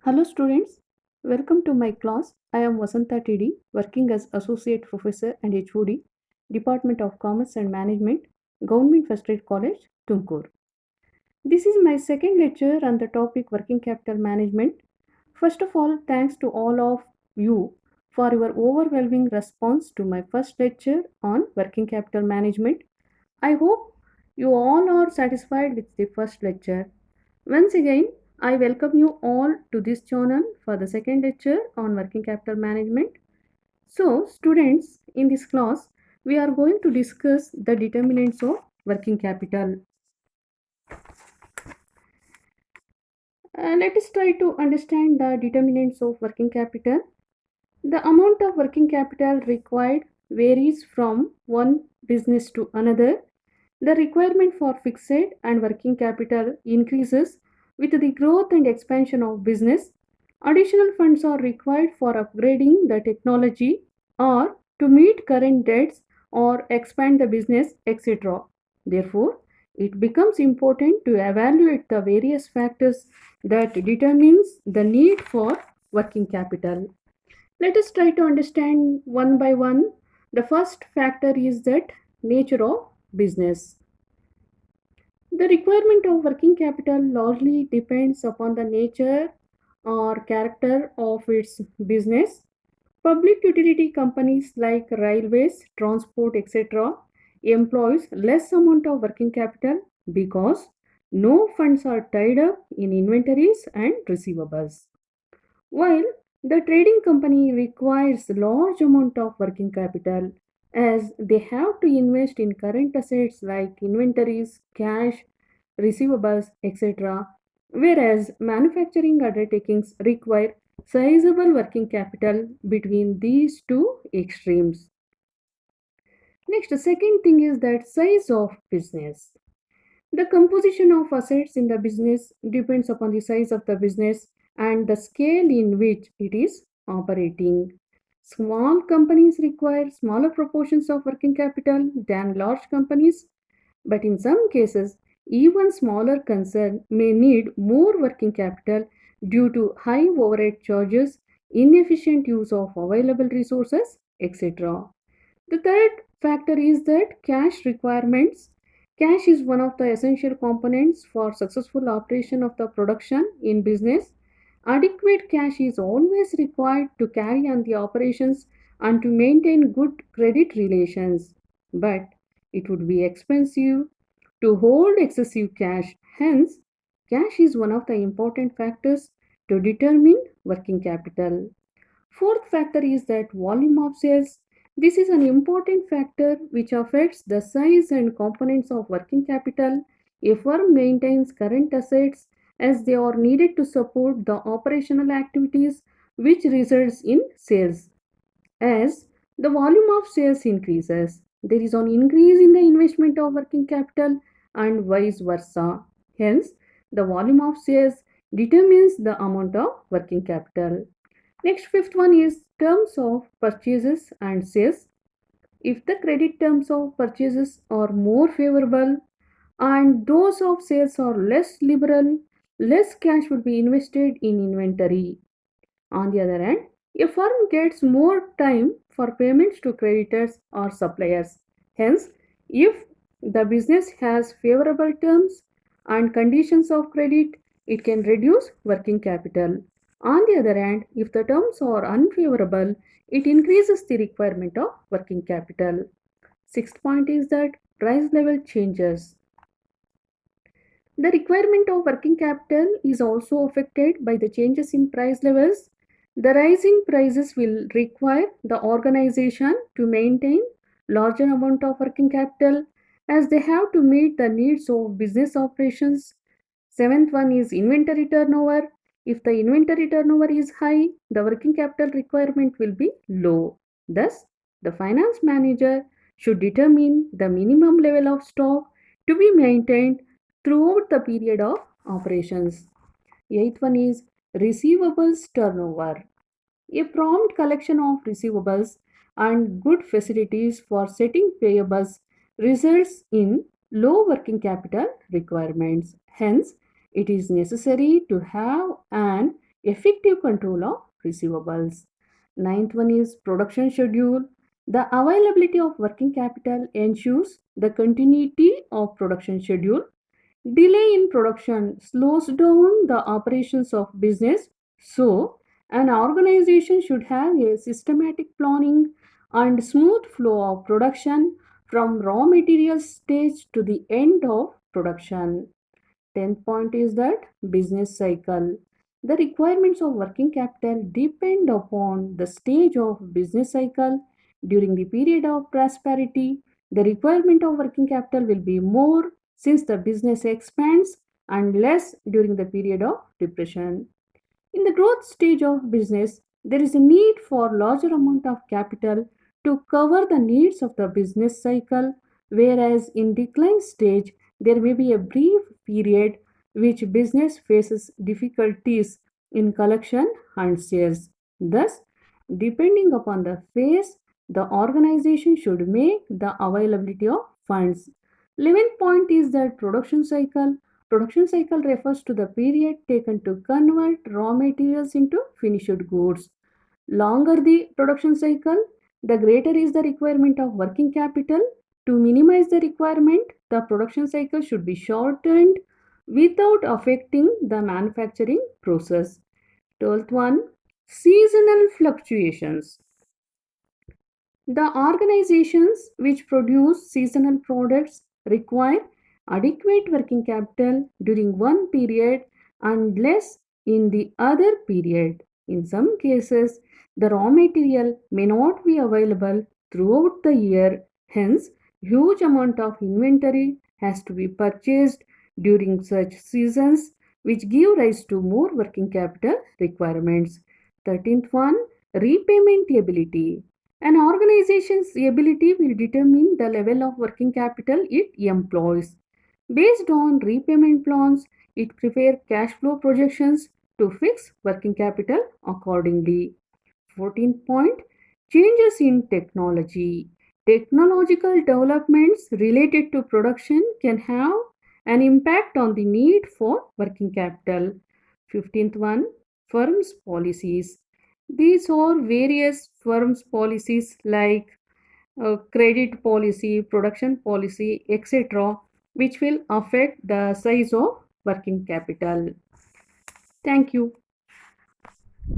Hello students, welcome to my class. I am Vasanta TD, working as Associate Professor and HOD, Department of Commerce and Management, Government First Aid College, Tumkur. This is my second lecture on the topic Working Capital Management. First of all, thanks to all of you for your overwhelming response to my first lecture on Working Capital Management. I hope you all are satisfied with the first lecture. Once again, I welcome you all to this channel for the second lecture on working capital management. So, students, in this class, we are going to discuss the determinants of working capital. Let us try to understand the determinants of working capital. The amount of working capital required varies from one business to another. The requirement for fixed and working capital increases with the growth and expansion of business. Additional funds are required for upgrading the technology or to meet current debts or expand the business, etc. Therefore, it becomes important to evaluate the various factors that determines the need for working capital. Let us try to understand one by one. The first factor is that nature of business. The requirement of working capital largely depends upon the nature or character of its business. Public utility companies like railways, transport, etc. employs less amount of working capital because no funds are tied up in inventories and receivables. While the trading company requires large amount of working capital as they have to invest in current assets like inventories, cash, receivables, etc. Whereas manufacturing undertakings require sizable working capital between these two extremes. Next, the second thing is that size of business. The composition of assets in the business depends upon the size of the business and the scale in which it is operating. Small companies require smaller proportions of working capital than large companies, but in some cases, even smaller concerns may need more working capital due to high overhead charges, inefficient use of available resources, etc. The third factor is that cash requirements. Cash is one of the essential components for successful operation of the production in business. Adequate cash is always required to carry on the operations and to maintain good credit relations. But it would be expensive to hold excessive cash. Hence, cash is one of the important factors to determine working capital. Fourth factor is that volume of sales. This is an important factor which affects the size and components of working capital. A firm maintains current assets as they are needed to support the operational activities which results in sales. As the volume of sales increases, there is an increase in the investment of working capital and vice versa. Hence, the volume of sales determines the amount of working capital. Next, fifth one is terms of purchases and sales. If the credit terms of purchases are more favorable and those of sales are less liberal, less cash will be invested in inventory. On the other hand, a firm gets more time for payments to creditors or suppliers. Hence, if the business has favorable terms and conditions of credit, it can reduce working capital. On the other hand, if the terms are unfavorable, it increases the requirement of working capital. Sixth point is that price level changes. The requirement of working capital is also affected by the changes in price levels. The rising prices will require the organization to maintain larger amount of working capital as they have to meet the needs of business operations. Seventh one is inventory turnover. If the inventory turnover is high, the working capital requirement will be low. Thus, the finance manager should determine the minimum level of stock to be maintained throughout the period of operations. Eighth one is receivables turnover. A prompt collection of receivables and good facilities for setting payables results in low working capital requirements. Hence, it is necessary to have an effective control of receivables. Ninth one is production schedule. The availability of working capital ensures the continuity of production schedule. Delay in production slows down the operations of business. So, an organization should have a systematic planning and smooth flow of production from raw material stage to the end of production. 10th point is that business cycle. The requirements of working capital depend upon the stage of business cycle. During the period of prosperity, the requirement of working capital will be more since the business expands and less during the period of depression. In the growth stage of business, there is a need for larger amount of capital to cover the needs of the business cycle, whereas in decline stage, there may be a brief period which business faces difficulties in collection and sales. Thus, depending upon the phase, the organization should make the availability of funds. 11th point is that production cycle. Production cycle refers to the period taken to convert raw materials into finished goods. Longer the production cycle, the greater is the requirement of working capital. To minimize the requirement, the production cycle should be shortened without affecting the manufacturing process. 12th one, seasonal fluctuations. The organizations which produce seasonal products require adequate working capital during one period and less in the other period. In some cases, the raw material may not be available throughout the year, hence, huge amount of inventory has to be purchased during such seasons, which give rise to more working capital requirements. 13th one, repayment ability. An organization's ability will determine the level of working capital it employs. Based on repayment plans, it prepares cash flow projections to fix working capital accordingly. 14th point, changes in technology. Technological developments related to production can have an impact on the need for working capital. 15th one, firms policies. These are various firms policies like credit policy, production policy, etc., which will affect the size of working capital. Thank you.